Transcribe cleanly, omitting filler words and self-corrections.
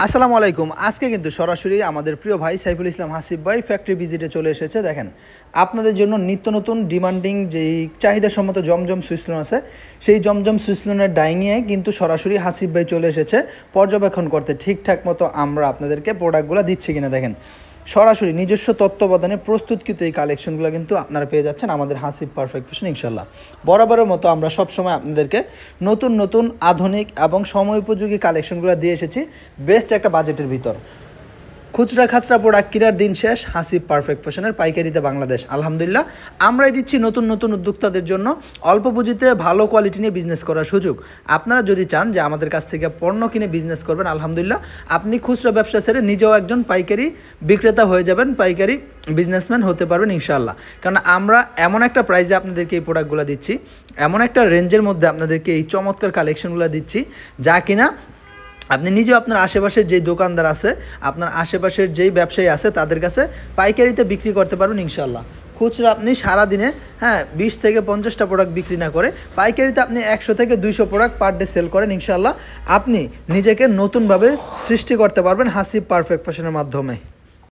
আসসালামু আলাইকুম। আজকে কিন্তু সরাসরি আমাদের প্রিয় ভাই সাইফুল ইসলাম হাসিব ভাই ফ্যাক্টরি ভিজিটে চলে এসেছে। দেখেন, আপনাদের জন্য নিত্য নতুন ডিমান্ডিং যেই চাহিদাসম্মত জমজম সুইসলন আছে, সেই জমজম সুইসলনের ডাইনিংয়ে কিন্তু সরাসরি হাসিব ভাই চলে এসেছে পর্যবেক্ষণ করতে ঠিকঠাক মতো আমরা আপনাদেরকে প্রোডাক্টগুলো দিচ্ছি কিনা। দেখেন, সরাসরি নিজস্ব তত্ত্বাবধানে প্রস্তুতকৃত এই কালেকশনগুলো কিন্তু আপনারা পেয়ে যাচ্ছেন আমাদের হাসিব পারফেক্ট ফ্যাশন। ইনশাল্লাহ বরাবরের মতো আমরা সবসময় আপনাদেরকে নতুন নতুন আধুনিক এবং সময়োপযোগী কালেকশনগুলো দিয়ে এসেছি বেস্ট একটা বাজেটের ভিতর। খুচরা খাচরা প্রোডাক্ট কেনার দিন শেষ, হাসিব পারফেক্ট ফ্যাশনের পাইকারিতে বাংলাদেশ। আলহামদুলিল্লাহ আমরাই দিচ্ছি নতুন নতুন উদ্যোক্তাদের জন্য অল্প পুঁজিতে ভালো কোয়ালিটি নিয়ে বিজনেস করার সুযোগ। আপনারা যদি চান যে আমাদের কাছ থেকে পণ্য কিনে বিজনেস করবেন, আলহামদুলিল্লাহ আপনি খুচরা ব্যবসা ছেড়ে নিজেও একজন পাইকারি বিক্রেতা হয়ে যাবেন, পাইকারি বিজনেসম্যান হতে পারবেন ইনশাআল্লাহ। কারণ আমরা এমন একটা প্রাইসে আপনাদেরকে এই প্রোডাক্টগুলো দিচ্ছি, এমন একটা রেঞ্জের মধ্যে আপনাদেরকে এই চমৎকার কালেকশনগুলো দিচ্ছি, যা কিনা আপনি নিজেও আপনার আশেপাশের যেই দোকানদার আছে, আপনার আশেপাশের যেই ব্যবসায়ী আছে তাদের কাছে পাইকারিতে বিক্রি করতে পারবেন ইনশাল্লাহ। খুচরা আপনি সারাদিনে 20 থেকে 50টা প্রোডাক্ট বিক্রি না করে পাইকারিতে আপনি 100 থেকে 200 প্রোডাক্ট পার ডে সেল করেন, ইনশাল্লাহ আপনি নিজেকে নতুনভাবে সৃষ্টি করতে পারবেন হাসিব পারফেক্ট ফ্যাশনের মাধ্যমে।